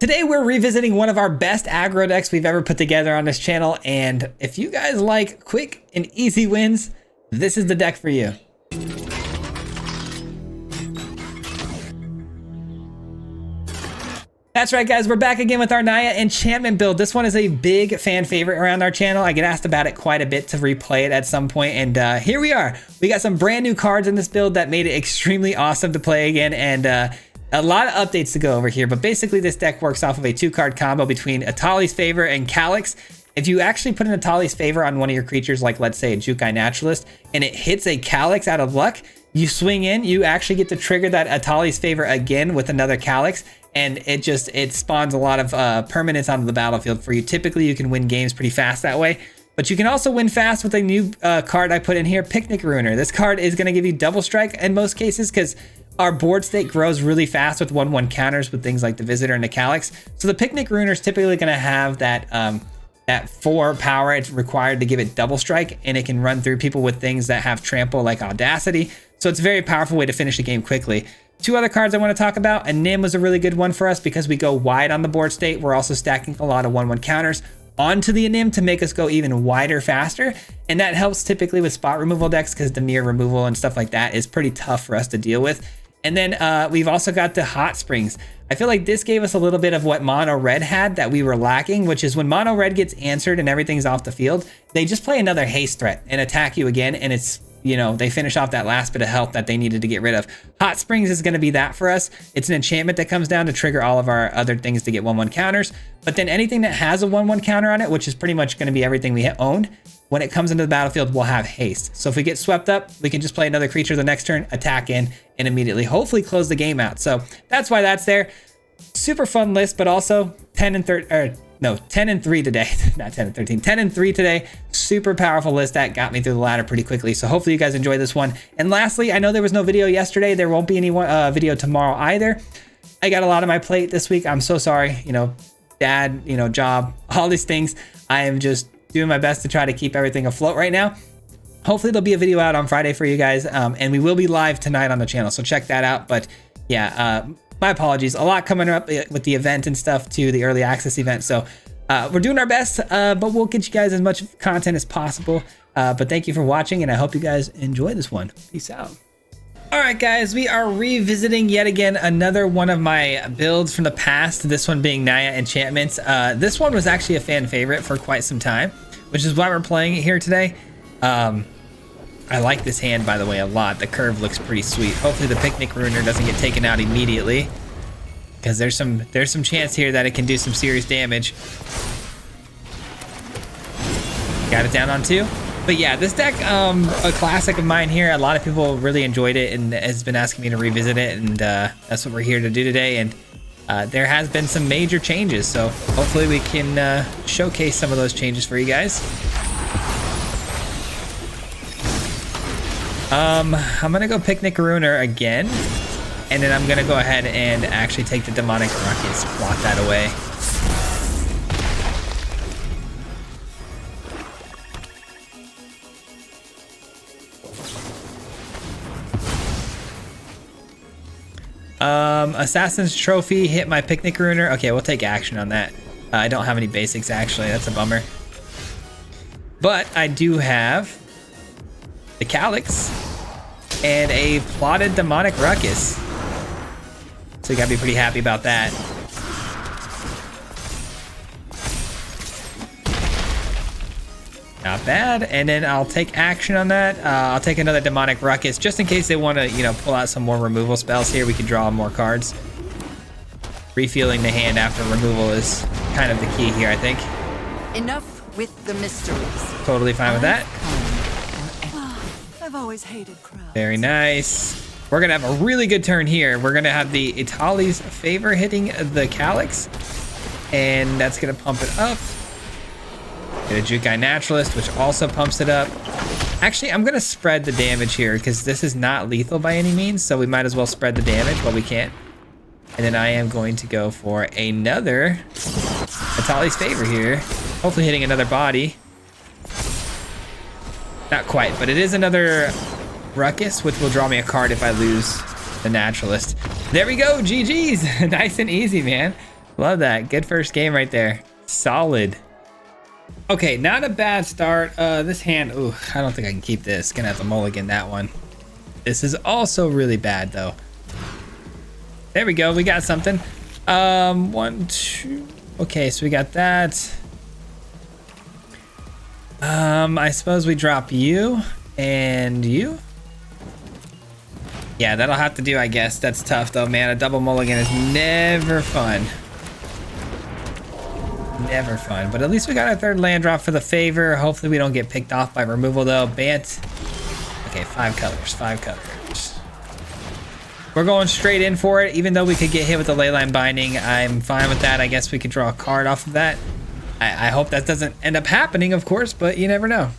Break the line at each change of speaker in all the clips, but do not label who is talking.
Today we're revisiting one of our best aggro decks we've ever put together on this channel, and if you guys like quick and easy wins, this is the deck for you. That's right, guys, we're back again with our Naya enchantment build. This one is a big fan favorite around our channel. I get asked about it quite a bit to replay it at some point, and here we are. We got some brand new cards in this build that made it extremely awesome to play again, and a lot of updates to go over here, but basically this deck works off of a 2-card combo between Atali's Favor and Calyx. If you actually put an Atali's Favor on one of your creatures, like let's say a Jukai Naturalist, and it hits a Calyx out of luck, you swing in, you actually get to trigger that Atali's Favor again with another Calyx, and it spawns a lot of permanents onto the battlefield for you. Typically you can win games pretty fast that way, but you can also win fast with a new card I put in here, Picnic Ruiner. This card is going to give you double strike in most cases because our board state grows really fast with 1/1 counters with things like the Visitor and the Calyx. So the Picnic Ruiner is typically going to have that 4 power it's required to give it double strike, and it can run through people with things that have trample like Audacity. So it's a very powerful way to finish the game quickly. 2 other cards I want to talk about. A Nim was a really good one for us because we go wide on the board state. We're also stacking a lot of 1/1 counters onto the Nim to make us go even wider faster, and that helps typically with spot removal decks because the mirror removal and stuff like that is pretty tough for us to deal with. And then we've also got the Hot Springs. I feel like this gave us a little bit of what Mono Red had that we were lacking, which is when Mono Red gets answered and everything's off the field, they just play another haste threat and attack you again, and it's, you know, they finish off that last bit of health that they needed to get rid of. Hot Springs is going to be that for us. It's an enchantment that comes down to trigger all of our other things to get 1/1 counters, but then anything that has a 1/1 counter on it, which is pretty much going to be everything we owned, when it comes into the battlefield, we'll have haste. So if we get swept up, we can just play another creature the next turn, attack in, and immediately hopefully close the game out. So that's why that's there. Super fun list, but also 10 and 3 today. Not 10 and 13, 10 and 3 today. Super powerful list that got me through the ladder pretty quickly. So hopefully you guys enjoy this one. And lastly, I know there was no video yesterday. There won't be any video tomorrow either. I got a lot on my plate this week. I'm so sorry, you know, dad, you know, job, all these things. I am just doing my best to try to keep everything afloat right now. Hopefully there'll be a video out on Friday for you guys, and we will be live tonight on the channel, so check that out. But yeah, my apologies, a lot coming up with the event and stuff too, the early access event. So we're doing our best, but we'll get you guys as much content as possible. But thank you for watching, and I hope you guys enjoy this one. Peace out. All right, guys, we are revisiting yet again another one of my builds from the past, this one being Naya Enchantments. This one was actually a fan favorite for quite some time, which is why we're playing it here today. I like this hand, by the way, a lot. The curve looks pretty sweet. Hopefully the Picnic Ruiner doesn't get taken out immediately, because there's some chance here that it can do some serious damage. Got it down on 2. But yeah, this deck, a classic of mine here. A lot of people really enjoyed it and has been asking me to revisit it, and that's what we're here to do today. And there has been some major changes, so hopefully we can showcase some of those changes for you guys. I'm gonna go Picnic Ruiner again, and then I'm gonna go ahead and actually take the Demonic Ruckus, block that away. Assassin's Trophy hit my Picnic Ruiner. Okay, we'll take action on that. I don't have any basics, actually. That's a bummer. But I do have the Calyx and a plotted Demonic Ruckus. So you gotta be pretty happy about that. Not bad. And then I'll take action on that. I'll take another Demonic Ruckus just in case they want to, you know, pull out some more removal spells here. We can draw more cards. Refueling the hand after removal is kind of the key here, I think.
Enough with the mysteries.
Totally fine with that.
I've always hated crowds.
Very nice. We're gonna have a really good turn here. We're gonna have the Atali's Favor hitting the Calyx, and that's gonna pump it up. Get a Jukai Naturalist, which also pumps it up. Actually, I'm gonna spread the damage here because this is not lethal by any means, so we might as well spread the damage while we can. And then I am going to go for another Atali's Favor here, hopefully hitting another body. Not quite, but it is another Ruckus, which will draw me a card if I lose the Naturalist. There we go, GG's. Nice and easy, man. Love that. Good first game right there. Solid. Okay, not a bad start. This hand, ooh, I don't think I can keep this. Gonna have to mulligan that one. This is also really bad though. There we go, we got something. 1, 2. Okay, so we got that. I suppose we drop you and you. Yeah, that'll have to do, I guess. That's tough though, man. A double mulligan is never fun. Never fun, but at least we got our third land drop for the favor. Hopefully we don't get picked off by removal though. Bant. Okay, 5 colors, 5 colors. We're going straight in for it, even though we could get hit with the Leyline Binding. I'm fine with that. I guess we could draw a card off of that. I hope that doesn't end up happening, of course, but you never know.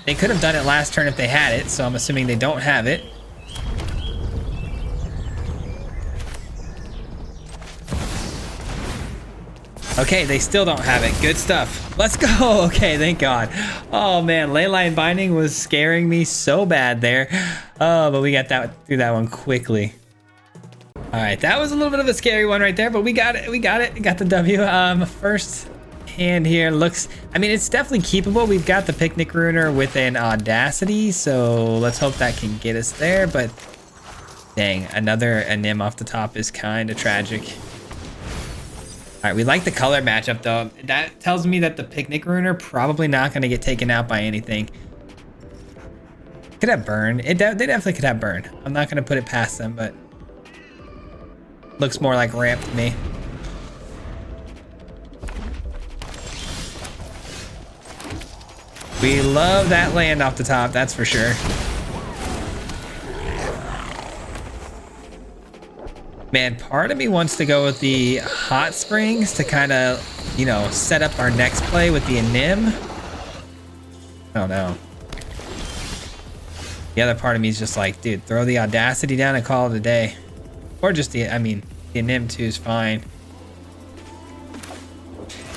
They could have done it last turn if they had it, so I'm assuming they don't have it. Okay, they still don't have it. Good stuff. Let's go. Okay, thank God. Oh man, Leyline Binding was scaring me so bad there. Oh, but we got that through that one quickly. All right, that was a little bit of a scary one right there, but we got it. We got it. Got the W. First hand here looks, I mean, it's definitely keepable. We've got the Picnic Ruiner with an Audacity, so let's hope that can get us there. But dang, another Anim off the top is kind of tragic. All right, we like the color matchup though. That tells me that the Picnic Ruiner probably not going to get taken out by anything. Could have burn. They definitely could have burn. I'm not going to put it past them, but looks more like ramp to me. We love that land off the top, that's for sure. Man, part of me wants to go with the Hot Springs to kind of, you know, set up our next play with the Anim. I don't know. The other part of me is just like, dude, throw the Audacity down and call it a day. Or just the, I mean, the Anim too is fine.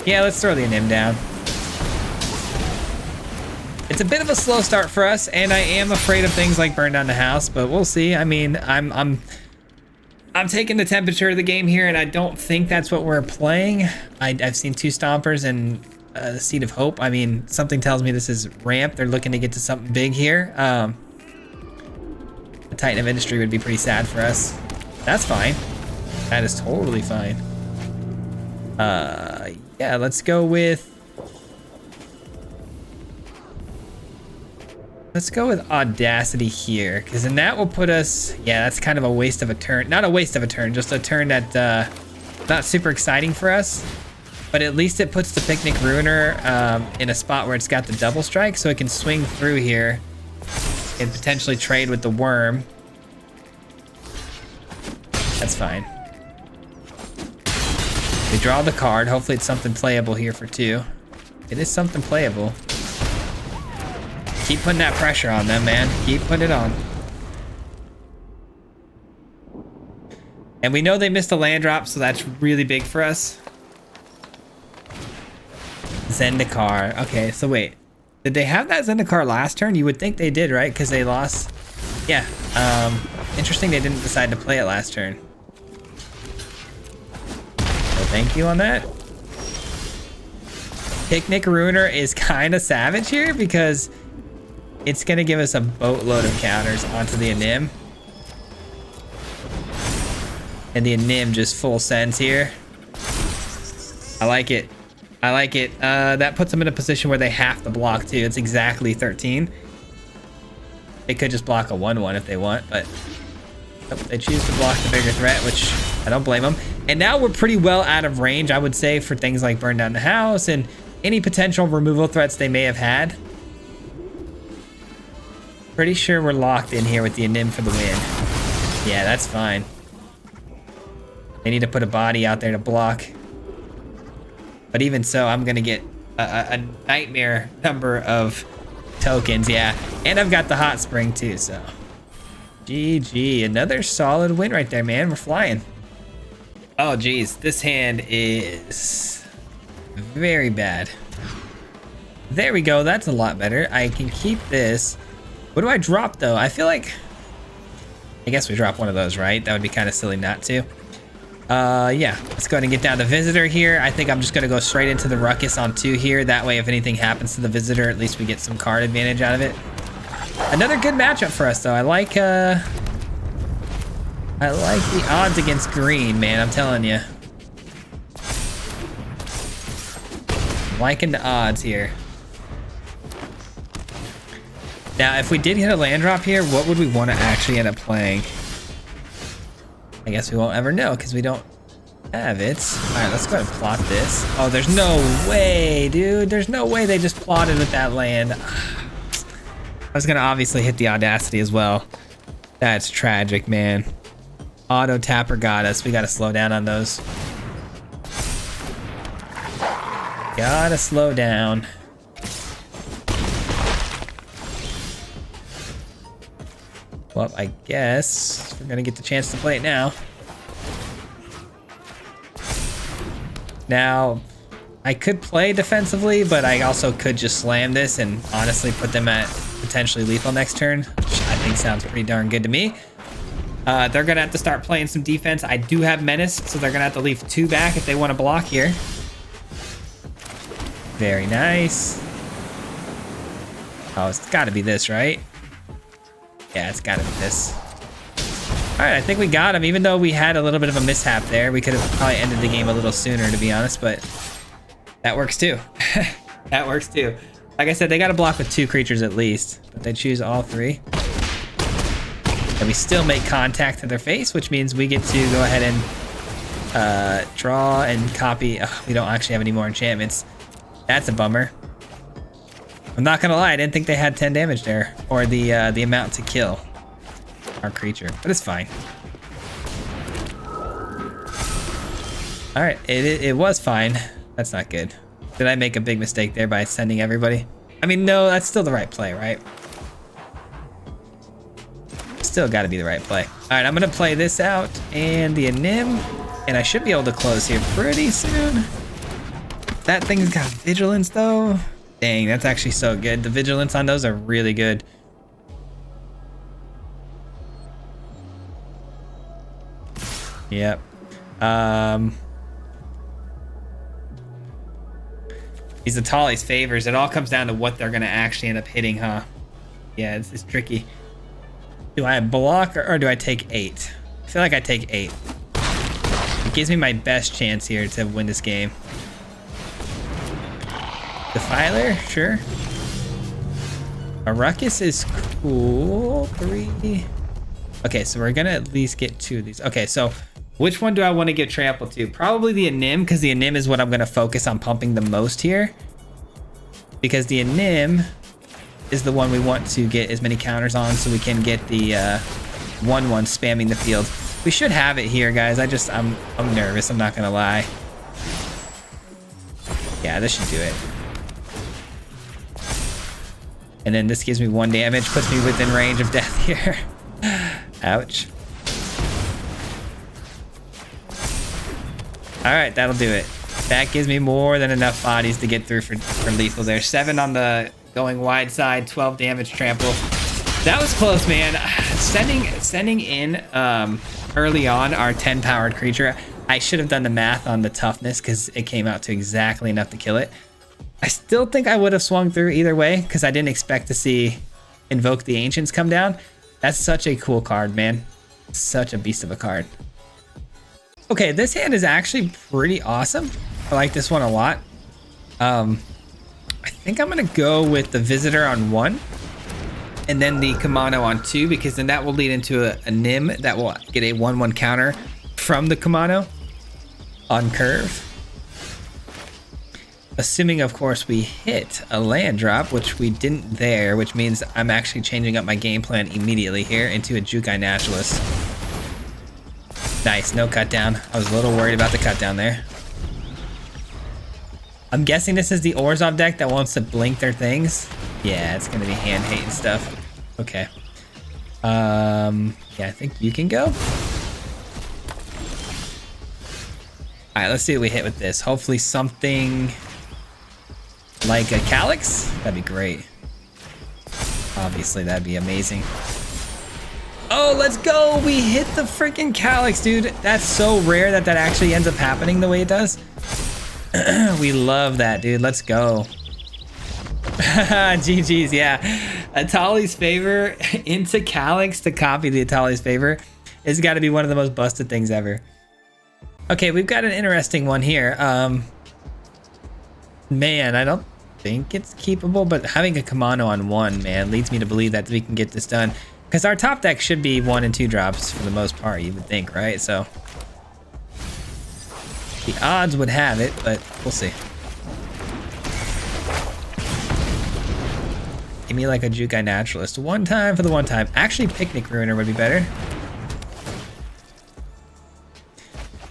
Yeah, let's throw the Anim down. It's a bit of a slow start for us, and I am afraid of things like burn down the house, but we'll see. I mean, I'm taking the temperature of the game here, and I don't think that's what we're playing. I've seen 2 Stompers and the Seed of Hope. I mean, something tells me this is ramp. They're looking to get to something big here. The Titan of Industry would be pretty sad for us. That's fine. That is totally fine. Yeah, let's go with... Let's go with Audacity here, because then that will put us... Yeah, that's kind of a waste of a turn. Not a waste of a turn, just a turn that not super exciting for us. But at least it puts the Picnic Ruiner in a spot where it's got the double strike, so it can swing through here and potentially trade with the Worm. That's fine. We draw the card. Hopefully it's something playable here for 2. It is something playable. Keep putting that pressure on them, man. Keep putting it on. And we know they missed a land drop, so that's really big for us. Zendikar. Okay, so wait. Did they have that Zendikar last turn? You would think they did, right? Because they lost. Yeah. Interesting they didn't decide to play it last turn. So thank you on that. Picnic Ruiner is kind of savage here because it's going to give us a boatload of counters onto the Anim. And the Anim just full sends here. I like it. I like it. That puts them in a position where they have to block too. It's exactly 13. They could just block a 1/1 if they want, but they choose to block the bigger threat, which I don't blame them. And now we're pretty well out of range, I would say, for things like burn down the house and any potential removal threats they may have had. Pretty sure we're locked in here with the Anim for the win. Yeah, that's fine. They need to put a body out there to block. But even so, I'm going to get a nightmare number of tokens, yeah. And I've got the Hot Spring too, so. GG, another solid win right there, man. We're flying. Oh, geez. This hand is very bad. There we go. That's a lot better. I can keep this. What do I drop, though? I feel like... I guess we drop one of those, right? That would be kind of silly not to. Yeah, let's go ahead and get down the visitor here. I think I'm just gonna go straight into the ruckus on 2 here. That way, if anything happens to the visitor, at least we get some card advantage out of it. Another good matchup for us, though. I like the odds against green, man. I'm telling you. I'm liking the odds here. Now, if we did hit a land drop here, what would we want to actually end up playing? I guess we won't ever know because we don't have it. All right, let's go ahead and plot this. Oh, there's no way, dude. There's no way they just plotted with that land. I was gonna obviously hit the audacity as well. That's tragic, man. Auto tapper got us. We gotta slow down on those. Gotta slow down. Well, I guess we're gonna get the chance to play it now. Now, I could play defensively, but I also could just slam this and honestly put them at potentially lethal next turn, which I think sounds pretty darn good to me. They're gonna have to start playing some defense. I do have menace, so they're gonna have to leave 2 back if they want to block here. Very nice. Oh, it's gotta be this, right? Yeah, it's gotta be this. All right, I think we got him. Even though we had a little bit of a mishap there, we could have probably ended the game a little sooner, to be honest, but that works too. That works too. Like I said, they got to block with 2 creatures at least, but they choose all 3. And we still make contact to their face, which means we get to go ahead and draw and copy. Oh, we don't actually have any more enchantments. That's a bummer. I'm not gonna lie, I didn't think they had 10 damage there, or the amount to kill our creature, but it's fine. All right, it was fine. That's not good. Did I make a big mistake there by sending everybody? I mean, no, that's still the right play, right? Still got to be the right play. All right, I'm gonna play this out and the Anim, and I should be able to close here pretty soon. That thing's got vigilance though. Dang, that's actually so good. The vigilance on those are really good. Yep. These Atali's favors. It all comes down to what they're gonna actually end up hitting, huh? Yeah, it's tricky. Do I block or do I take 8? I feel like I take 8. It gives me my best chance here to win this game. Defiler, sure. A ruckus is cool. 3. Okay, so we're gonna at least get 2 of these. Okay, so which one do I want to give trample to? Probably the Anim, because the Anim is what I'm gonna focus on pumping the most here. Because the Anim is the one we want to get as many counters on so we can get the 1/1 spamming the field. We should have it here, guys. I'm nervous, I'm not gonna lie. Yeah, this should do it. And then this gives me 1 damage, puts me within range of death here. Ouch. All right, that'll do it. That gives me more than enough bodies to get through for lethal there. 7 on the going wide side, 12 damage trample. That was close, man. Sending in early on our 10 powered creature. I should have done the math on the toughness because it came out to exactly enough to kill it. I still think I would have swung through either way because I didn't expect to see Invoke the Ancients come down. That's such a cool card, man. Such a beast of a card. Okay, this hand is actually pretty awesome. I like this one a lot. I think I'm gonna go with the Visitor on 1 and then the Kamano on 2 because then that will lead into a Nim that will get a 1/1 counter from the Kamano on curve. Assuming, of course, we hit a land drop, which we didn't there, which means I'm actually changing up my game plan immediately here into a Jukai Naturalist. Nice, no cut down. I was a little worried about the cut down there. I'm guessing this is the Orzhov deck that wants to blink their things. Yeah, it's gonna be hand hate and stuff. Okay. Yeah, I think you can go. All right, let's see what we hit with this. Hopefully something like a Calyx. That'd be great. Obviously, that'd be amazing. Oh, let's go. We hit the freaking Calyx, dude. That's so rare that that actually ends up happening the way it does. We love that, dude. Let's go. GG's, yeah. Atali's Favor into Calyx to copy the Atali's Favor. It's got to be one of the most busted things ever. Okay, we've got an interesting one here. Man, I don't think it's keepable, but having a Kamano on 1, man, leads me to believe that we can get this done. Because our top deck should be 1 and 2 drops for the most part, you would think, right? So the odds would have it, but we'll see. Give me like a Jukai Naturalist. 1 time for the 1 time. Actually, Picnic Ruiner would be better.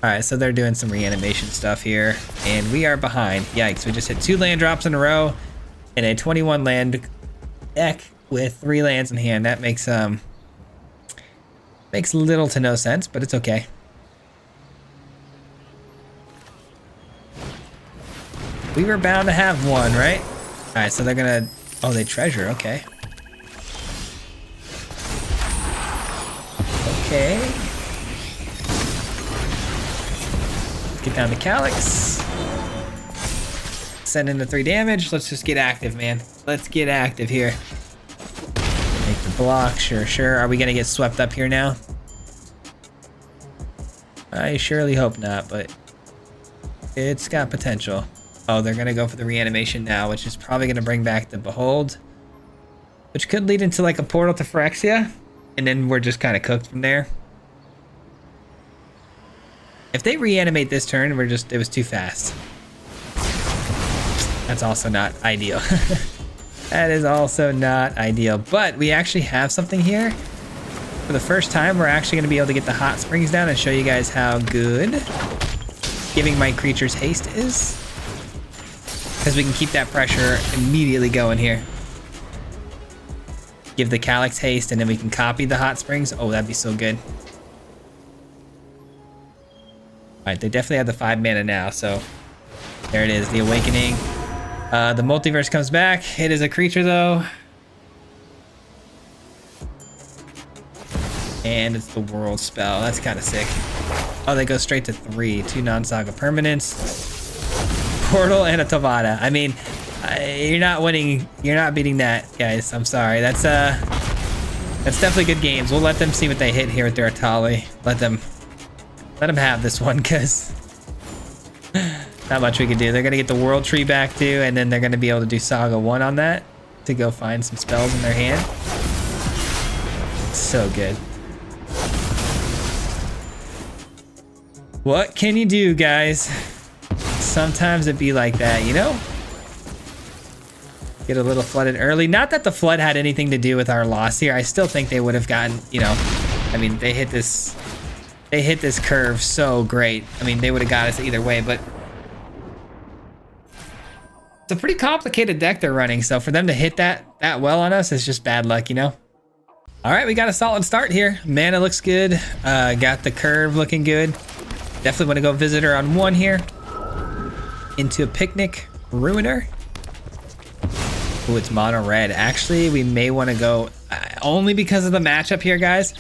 All right, so they're doing some reanimation stuff here, and we are behind. Yikes, we just hit 2 land drops in a row and a 21 land deck with 3 lands in hand. That makes little to no sense, but it's okay. We were bound to have 1, right? All right, so they're gonna, oh, they treasure, okay. Okay. Get down to Calyx. Send in the 3 damage. Let's just get active, man. Let's get active here. Make the block, sure. Are we gonna get swept up here now? I surely hope not, but it's got potential. Oh, they're gonna go for the reanimation now, which is probably gonna bring back the Behold, which could lead into like a portal to Phyrexia, and then we're just kind of cooked from there. If they reanimate this turn, it was too fast. That's also not ideal. That is also not ideal, but we actually have something here. For the first time, we're actually gonna be able to get the hot springs down and show you guys how good giving my creatures haste is. Because we can keep that pressure immediately going here. Give the Calyx haste and then we can copy the hot springs. Oh, that'd be so good. All right, they definitely have the 5 mana now, so there it is, the Awakening. The Multiverse comes back. It is a creature though. And it's the World Spell. That's kind of sick. Oh, they go straight to 3. 2 non-saga permanents. Portal and a Tovada. I mean, you're not winning. You're not beating that, guys. I'm sorry. That's definitely good games. We'll let them see what they hit here with their Atali. Let them have this one, because not much we can do. They're gonna get the World Tree back too, and then they're gonna be able to do Saga 1 on that to go find some spells in their hand. So good. What can you do, guys? Sometimes it be like that, you know? Get a little flooded early. Not that the flood had anything to do with our loss here. I still think they would have gotten, you know, I mean, they hit this curve so great. I mean, they would have got us either way, but it's a pretty complicated deck they're running. So for them to hit that well on us is just bad luck, you know? All right, we got a solid start here. Mana looks good. Got the curve looking good. Definitely want to go Visitor on 1 here. Into a Picnic Ruiner. Oh, it's mono red. Actually, we may want to go only because of the matchup here, guys.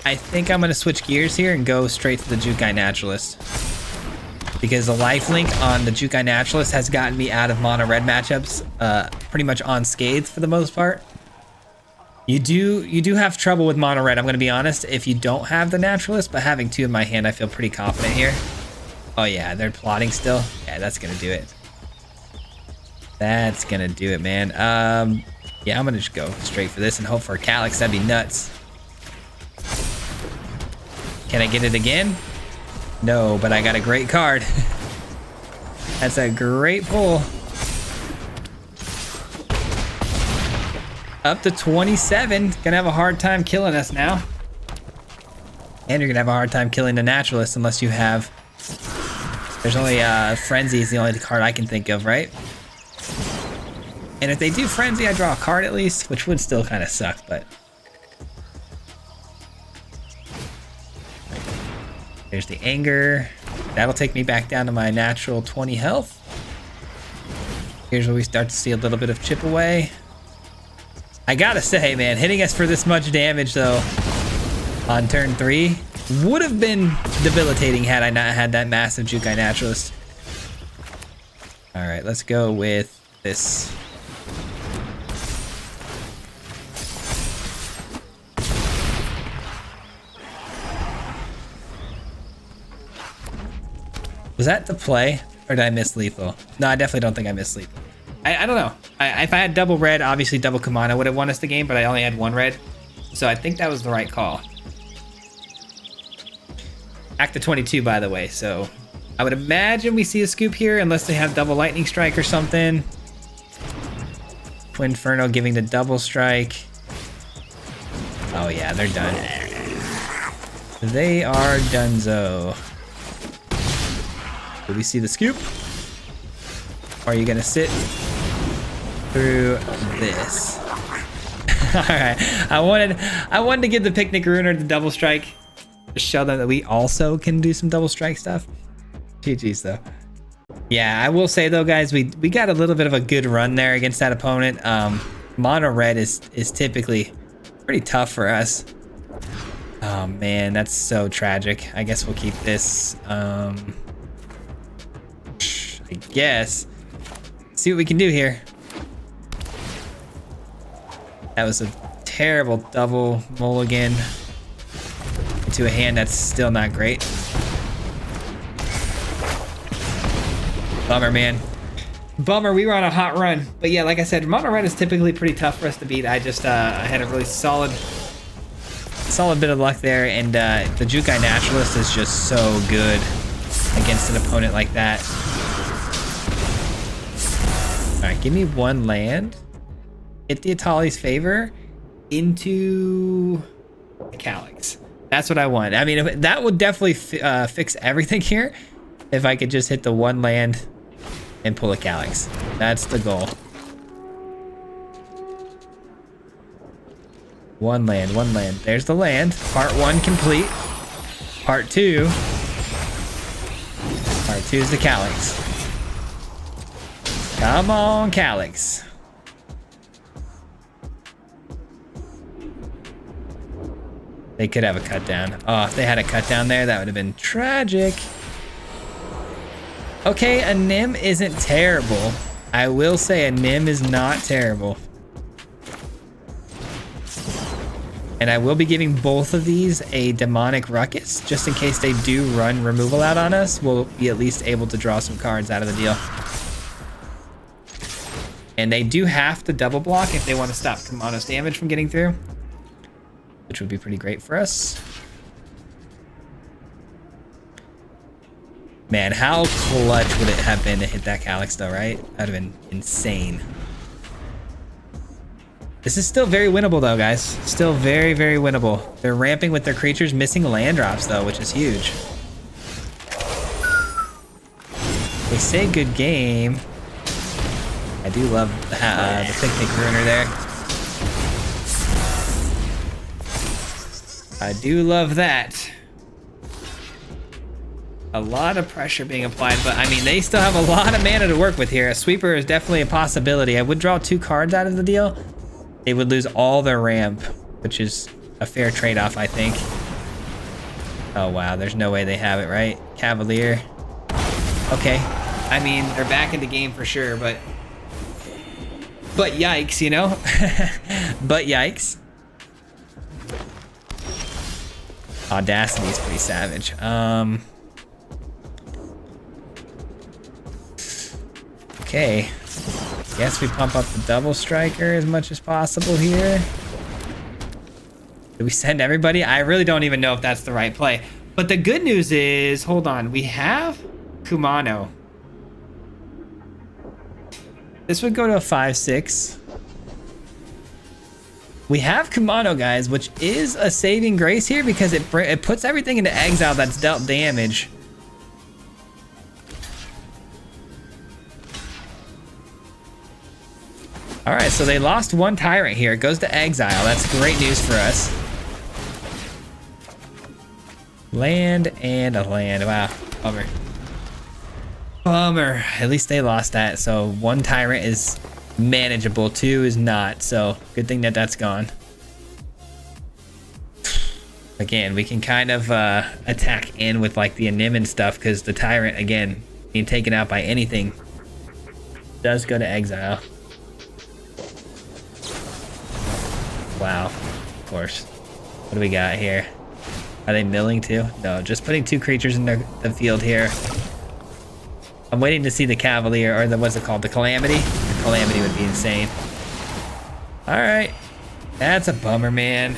I think I'm going to switch gears here and go straight to the Jukai Naturalist. Because the lifelink on the Jukai Naturalist has gotten me out of mono red matchups pretty much unscathed for the most part. You do have trouble with mono red, I'm going to be honest, if you don't have the Naturalist, but having 2 in my hand, I feel pretty confident here. Oh yeah, they're plotting still. Yeah, that's going to do it. That's going to do it, man. Yeah, I'm going to just go straight for this and hope for a Calyx. That'd be nuts. Can I get it again? No, but I got a great card. That's a great pull. Up to 27. Gonna have a hard time killing us now. And you're gonna have a hard time killing the Naturalist unless you have... There's only Frenzy is the only card I can think of, right? And if they do Frenzy, I draw a card at least, which would still kind of suck, but... There's the Anger. That'll take me back down to my natural 20 health. Here's where we start to see a little bit of chip away. I gotta say, man, hitting us for this much damage, though, on turn 3. Would have been debilitating had I not had that massive Jukai Naturalist. All right, let's go with this. Was that the play, or did I miss lethal? No, I definitely don't think I missed lethal. I don't know. If I had double red, obviously double Kumano would have won us the game, but I only had 1 red. So I think that was the right call. Back to 22, by the way. So I would imagine we see a scoop here, unless they have double lightning strike or something. Twinferno giving the double strike. Oh yeah, they're done. They are donezo. Do we see the scoop? Or are you gonna sit through this? All right, I wanted to give the Picnic Ruiner the double strike to show them that we also can do some double strike stuff. GG's though. Yeah, I will say though, guys, we got a little bit of a good run there against that opponent. Mono red is typically pretty tough for us. Oh man, that's so tragic. I guess we'll keep this. I guess. See what we can do here. That was a terrible double mulligan into a hand that's still not great. Bummer, man. Bummer, we were on a hot run. But yeah, like I said, mono red is typically pretty tough for us to beat. I just I had a really solid bit of luck there, and the Jukai Naturalist is just so good against an opponent like that. All right, give me 1 land. Hit the Atali's favor into the Calyx. That's what I want. I mean, that would definitely fix everything here. If I could just hit the 1 land and pull a Calyx. That's the goal. 1 land, 1 land. There's the land. Part 1 complete. Part 2. Part 2 is the Calyx. Come on, Calyx. They could have a cut down. Oh, if they had a cut down there, that would have been tragic. Okay, a Nim isn't terrible. I will say a Nim is not terrible. And I will be giving both of these a Demonic Ruckus, just in case they do run removal out on us. We'll be at least able to draw some cards out of the deal. And they do have to double block if they want to stop Kumano's damage from getting through, which would be pretty great for us. Man, how clutch would it have been to hit that Calyx though, right? That would have been insane. This is still very winnable though, guys. Still very, very winnable. They're ramping with their creatures, missing land drops though, which is huge. They say good game. I do love the Picnic Ruiner there. I do love that. A lot of pressure being applied, but I mean, they still have a lot of mana to work with here. A sweeper is definitely a possibility. I would draw 2 cards out of the deal. They would lose all their ramp, which is a fair trade-off, I think. Oh, wow. There's no way they have it, right? Cavalier. Okay. I mean, they're back in the game for sure, but yikes, you know? But yikes. Audacity is pretty savage. Okay. Guess we pump up the double striker as much as possible here. Do we send everybody? I really don't even know if that's the right play. But the good news is, hold on, we have Kumano. This would go to a 5/6. We have Kumano, guys, which is a saving grace here because it puts everything into exile that's dealt damage. All right, so they lost 1 Tyrant here. It goes to exile. That's great news for us. Land and a land. Wow, bummer. Bummer. At least they lost that. So 1 Tyrant is manageable, 2 is not. So good thing that that's gone. Again, we can kind of attack in with like the Anim and stuff because the Tyrant, again, being taken out by anything, does go to exile. Wow, of course. What do we got here? Are they milling too? No, just putting 2 creatures in the field here. I'm waiting to see the Cavalier, or the, what's it called? The Calamity? The Calamity would be insane. All right. That's a bummer, man.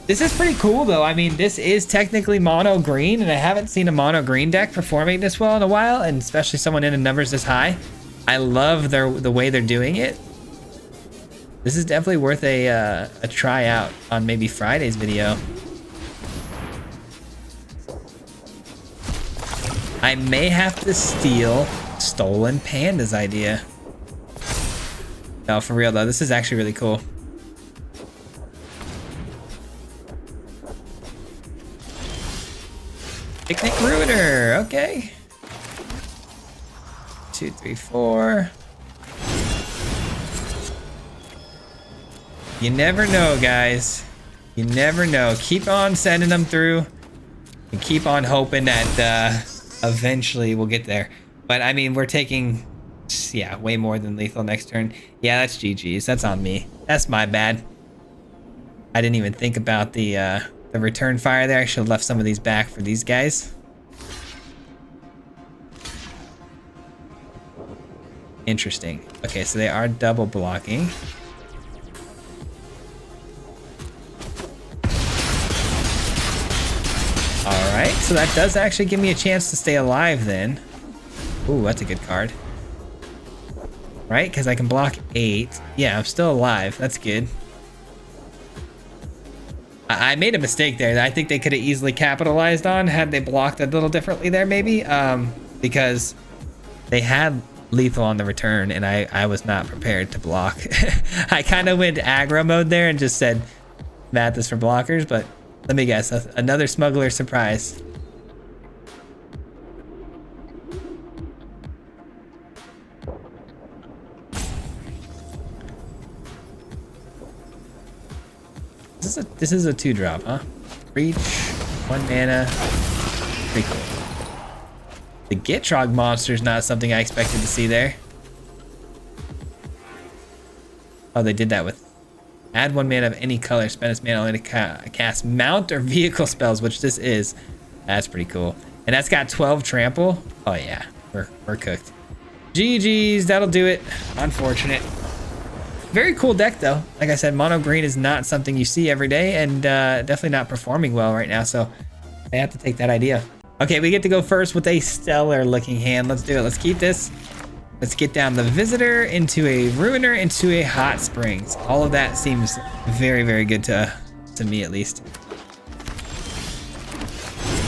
This is pretty cool, though. I mean, this is technically mono green, and I haven't seen a mono green deck performing this well in a while, and especially someone in the numbers this high. I love the way they're doing it. This is definitely worth a try out on maybe Friday's video. I may have to steal Stolen Panda's idea. No, for real though, this is actually really cool. Picnic Ruiner, okay. 2, 3, 4. You never know, guys. You never know. Keep on sending them through and keep on hoping that eventually we'll get there. But I mean, we're taking, yeah, way more than lethal next turn. Yeah, that's GG's. That's on me. That's my bad. I didn't even think about the return fire there. I should have left some of these back for these guys. Interesting. Okay, so they are double blocking. All right, so that does actually give me a chance to stay alive then. Ooh, that's a good card. Right, because I can block 8. Yeah, I'm still alive. That's good. I made a mistake there that I think they could have easily capitalized on had they blocked a little differently there maybe. Because they had lethal on the return and I was not prepared to block. I kind of went aggro mode there and just said math is for blockers, but let me guess, another smuggler surprise. This is a 2-drop, huh? Reach, 1 mana, pretty cool. The Gitrog monster is not something I expected to see there. Oh, they did that with add 1 mana of any color, spend its mana only to cast mount or vehicle spells, which this is. That's pretty cool. And that's got 12 trample. Oh yeah, we're cooked. GG's, that'll do it. Unfortunate. Very cool deck though. Like I said, mono green is not something you see every day, and definitely not performing well right now, so I have to take that idea. Okay, we get to go first with a stellar looking hand. Let's do it. Let's keep this. Let's get down the Visitor into a Ruiner into a Hot Springs. All of that seems very, very good to me at least.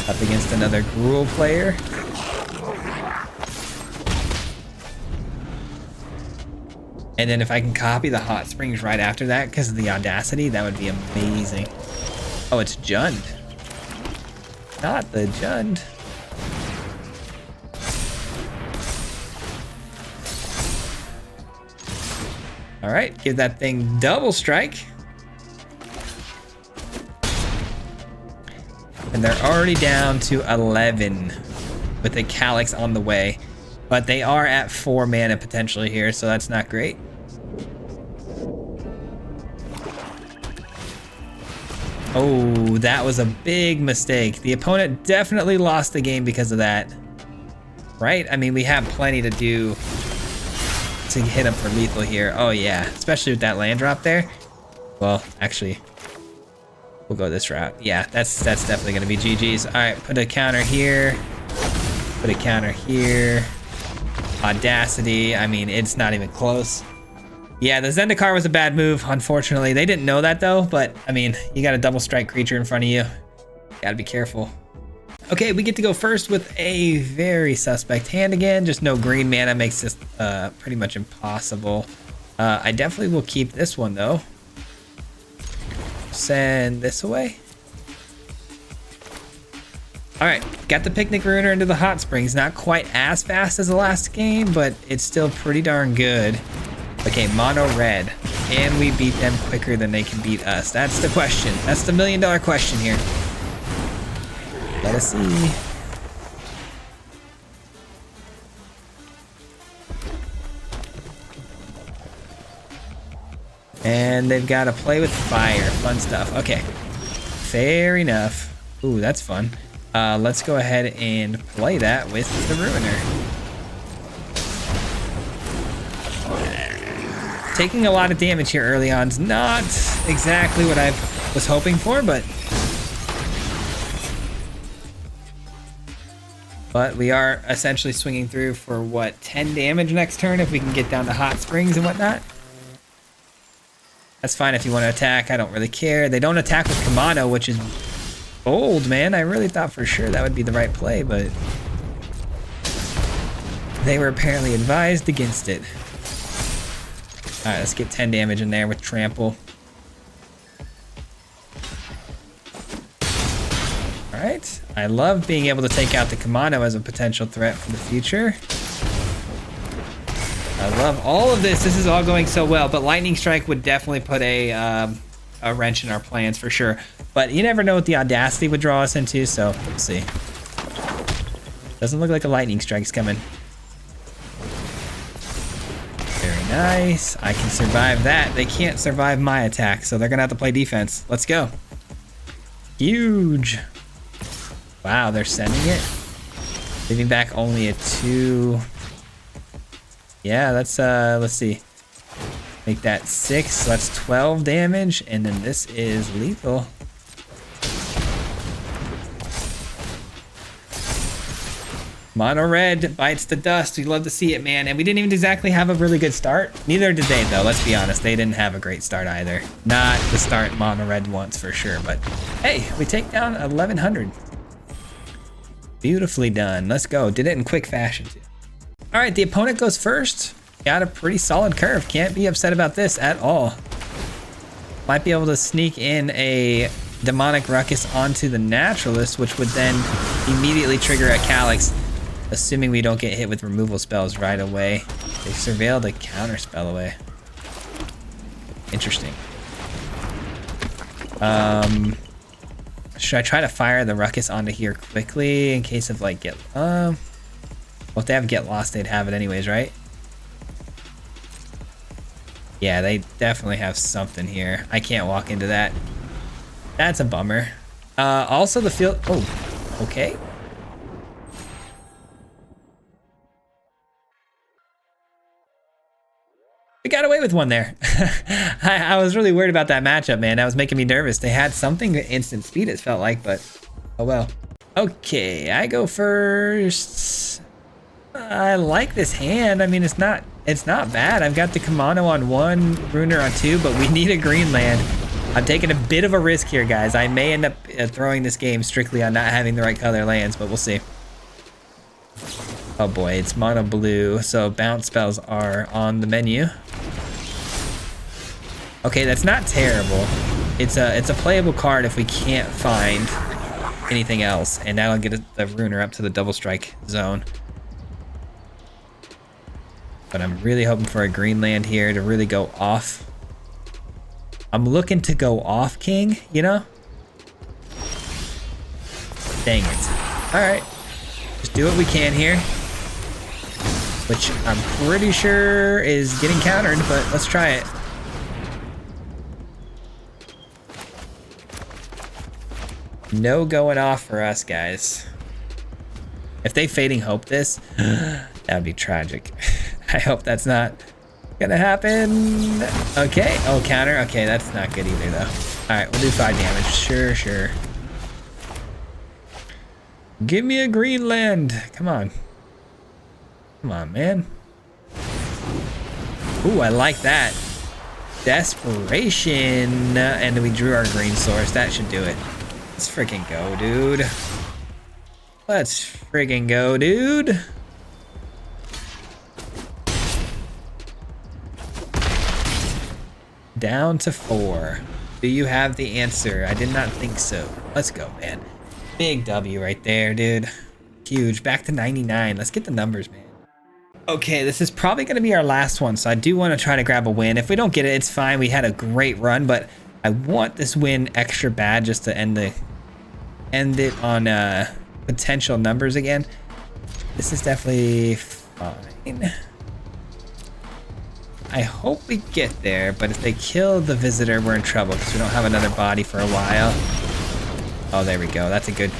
Up against another Gruul player. And then if I can copy the Hot Springs right after that because of the Audacity, that would be amazing. Oh, it's Jund. Not the Jund. All right, give that thing double strike. And they're already down to 11 with a Calyx on the way. But they are at 4 mana potentially here, so that's not great. Oh, that was a big mistake. The opponent definitely lost the game because of that. Right? I mean, we have plenty to do to hit him for lethal here. Oh yeah, especially with that land drop there. Well, actually, we'll go this route. Yeah, that's definitely gonna be GG's. All right, put a counter here. Put a counter here. Audacity, I mean, it's not even close. Yeah, the Zendikar was a bad move, unfortunately. They didn't know that though, but I mean, you got a double strike creature in front of you. Gotta be careful. Okay, we get to go first with a very suspect hand again. Just no green mana makes this pretty much impossible. I definitely will keep this one though. Send this away. All right, got the Picnic Ruiner into the Hot Springs. Not quite as fast as the last game, but it's still pretty darn good. Okay, mono red. can we beat them quicker than they can beat us? That's the question. That's the million-dollar question here. Let us see. And they've got to play with fire. Fun stuff. Okay. Fair enough. Ooh, that's fun. Let's go ahead and play that with the Ruiner. Taking a lot of damage here early on is not exactly what I was hoping for, but we are essentially swinging through for what, 10 damage next turn if we can get down to hot springs and whatnot. That's fine if you want to attack. I don't really care. They don't attack with Kamado, which is bold, man. I really thought for sure that would be the right play, but they were apparently advised against it. All right, let's get 10 damage in there with Trample. All right, I love being able to take out the Kamado as a potential threat for the future. I love all of this. This is all going so well, but Lightning Strike would definitely put a wrench in our plans for sure. But you never know what the Audacity would draw us into, so let's see. Doesn't look like a Lightning Strike's coming. Very nice. I can survive that. They can't survive my attack, so they're gonna have to play defense. Let's go. Huge. Wow, they're sending it. Leaving back only a 2. Yeah, that's let's see. Make that 6, so that's 12 damage, and then this is lethal. Mono red bites the dust. We love to see it, man. And we didn't even exactly have a really good start. Neither did they, though. Let's be honest. They didn't have a great start either. Not the start mono red wants for sure. But hey, we take down 1100. Beautifully done. Let's go. Did it in quick fashion too. All right, the opponent goes first. Got a pretty solid curve. Can't be upset about this at all. Might be able to sneak in a demonic ruckus onto the naturalist, which would then immediately trigger a Calyx. Assuming we don't get hit with removal spells right away. They surveilled a counter spell away. Interesting. Should I try to fire the ruckus onto here quickly in case of like well, if they have get lost, they'd have it anyways, right? Yeah, they definitely have something here. I can't walk into that. That's a bummer. Also the field. Oh, okay. We got away with one there. I was really worried about that matchup, man. That was making me nervous. They had something to instant speed, it felt like, but oh well. Okay, I go first. I like this hand. I mean, it's not bad. I've got the Kamado on 1, Ruiner on 2, but we need a green land. I'm taking a bit of a risk here, guys. I may end up throwing this game strictly on not having the right color lands, but we'll see. Oh boy, it's mono blue, so bounce spells are on the menu. Okay, that's not terrible. It's a playable card if we can't find anything else, and that'll get the Ruiner up to the double strike zone. But I'm really hoping for a green land here to really go off. I'm looking to go off king, you know? Dang it. All right, just do what we can here. Which I'm pretty sure is getting countered, but let's try it. No going off for us, guys. If they Fading Hope this, that'd be tragic. I hope that's not gonna happen. Okay, oh, counter. Okay, that's not good either, though. All right, we'll do 5 damage. Sure, sure. Give me a green land. Come on. Come on, man. Ooh, I like that. Desperation. And we drew our green source. That should do it. Let's freaking go, dude. Let's freaking go, dude. Down to 4. Do you have the answer? I did not think so. Let's go, man. Big W right there, dude. Huge. Back to 99. Let's get the numbers, man. Okay, this is probably going to be our last one, so I do want to try to grab a win. If we don't get it, it's fine. We had a great run, but I want this win extra bad just to end it on potential numbers again. This is definitely fine. I hope we get there, but if they kill the visitor, we're in trouble because we don't have another body for a while. Oh, there we go. That's a good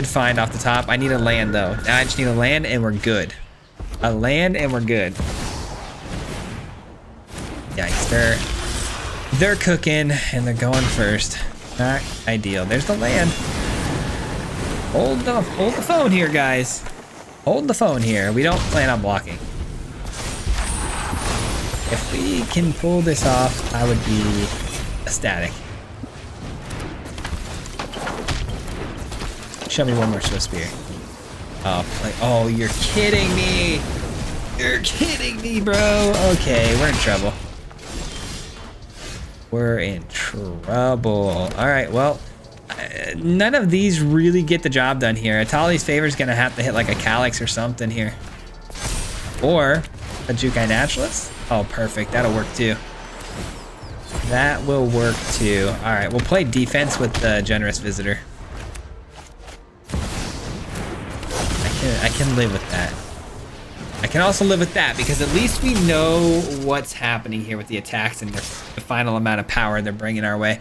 find off the top. I need a land though. Now I just need a land and we're good. A land and we're good. Yikes, they're cooking and they're going first. Not ideal. There's the land. Hold the phone here, guys. Hold the phone here. We don't plan on blocking. If we can pull this off, I would be ecstatic. Show me one more Swiss spear. Oh, you're kidding me. You're kidding me, bro. Okay, we're in trouble. We're in trouble. All right, well, none of these really get the job done here. Atali's Favor is going to have to hit like a Calyx or something here. Or a Jukai Naturalist. Oh, perfect. That'll work too. That will work too. All right, we'll play defense with the Generous Visitor. I can live with that. I can also live with that because at least we know what's happening here with the attacks and the final amount of power they're bringing our way.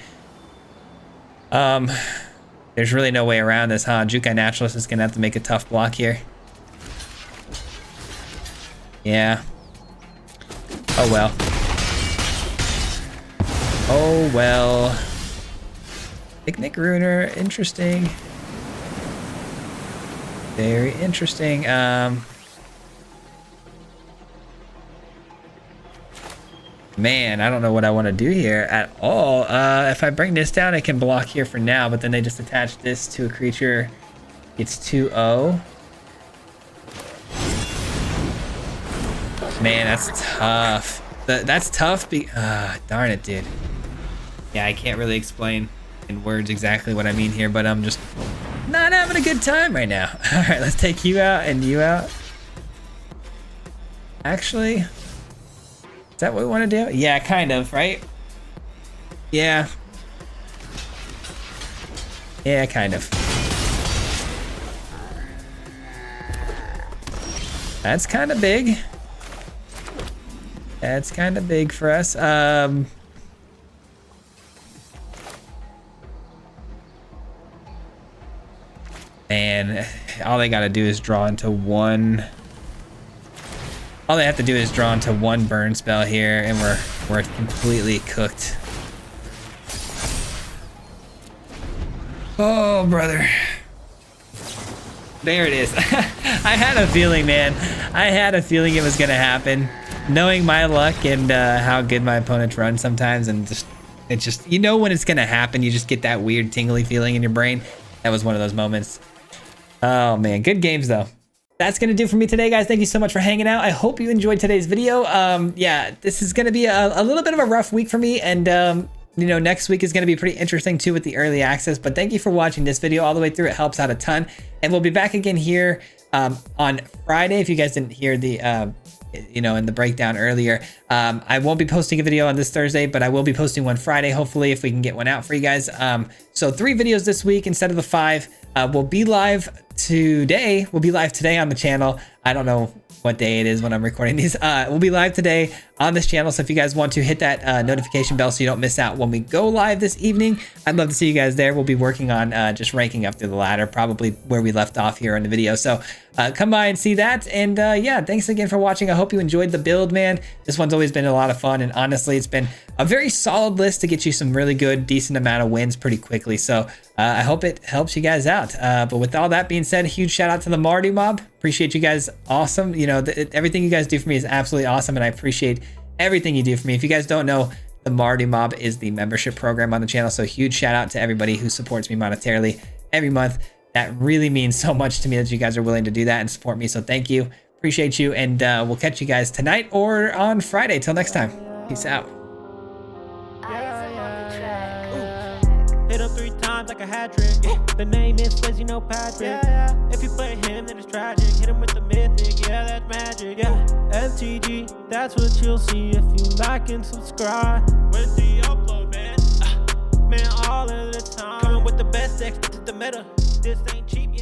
There's really no way around this, huh? Jukai Naturalist is gonna have to make a tough block here. Yeah. Oh well. Oh well. Picnic Ruiner, interesting. Very interesting. Man, I don't know what I want to do here at all. If I bring this down, I can block here for now, but then they just attach this to a creature. It's 2-0. Man, that's tough. That's tough. Darn it, dude. Yeah, I can't really explain in words exactly what I mean here, but I'm just not having a good time right now. All right, let's take you out and you out. Actually, is that what we want to do? Yeah, kind of, right? Yeah. Yeah, kind of. That's kind of big. That's kind of big for us. And all they gotta do is draw into one. All they have to do is draw into one burn spell here, and we're completely cooked. Oh, brother. There it is. I had a feeling, man. I had a feeling it was gonna happen. Knowing my luck and how good my opponents run sometimes, and it's just, you know when it's gonna happen, you just get that weird tingly feeling in your brain. That was one of those moments. Oh man, good games though. That's gonna do for me today, guys. Thank you so much for hanging out. I hope you enjoyed today's video. Yeah, this is gonna be a little bit of a rough week for me, and you know, next week is gonna be pretty interesting too with the early access. But thank you for watching this video all the way through. It helps out a ton, and we'll be back again here on Friday. If you guys didn't hear the you know, in the breakdown earlier, I won't be posting a video on this Thursday, but I will be posting one Friday, hopefully, if we can get one out for you guys. So 3 videos this week instead of the 5. We'll be live today. We'll be live today on the channel. I don't know what day it is when I'm recording these. We'll be live today on this channel. So if you guys want to hit that notification bell so you don't miss out when we go live this evening, I'd love to see you guys there. We'll be working on just ranking up through the ladder, probably where we left off here in the video. So come by and see that. And yeah, thanks again for watching. I hope you enjoyed the build, man. This one's always been a lot of fun. And honestly, it's been a very solid list to get you some really good, decent amount of wins pretty quickly. So I hope it helps you guys out. But with all that being said, huge shout out to the Mardu Mob. Appreciate you guys. Awesome. You know, everything you guys do for me is absolutely awesome. And I appreciate everything you do for me. If you guys don't know, the Mardu Mob is the membership program on the channel. So huge shout out to everybody who supports me monetarily every month. That really means so much to me that you guys are willing to do that and support me. So thank you. Appreciate you. And we'll catch you guys tonight or on Friday. Till next time. Peace out.
Hit him 3 times like a hat trick. The name is Swayze, no Patrick. If you play him, then it's tragic. Hit him with the mythic, yeah, that's magic. Yeah. MTG, that's what you'll see if you like and subscribe. Where's the upload, man? Man, all of the time. Coming with the best decks, this is the meta. This ain't cheap.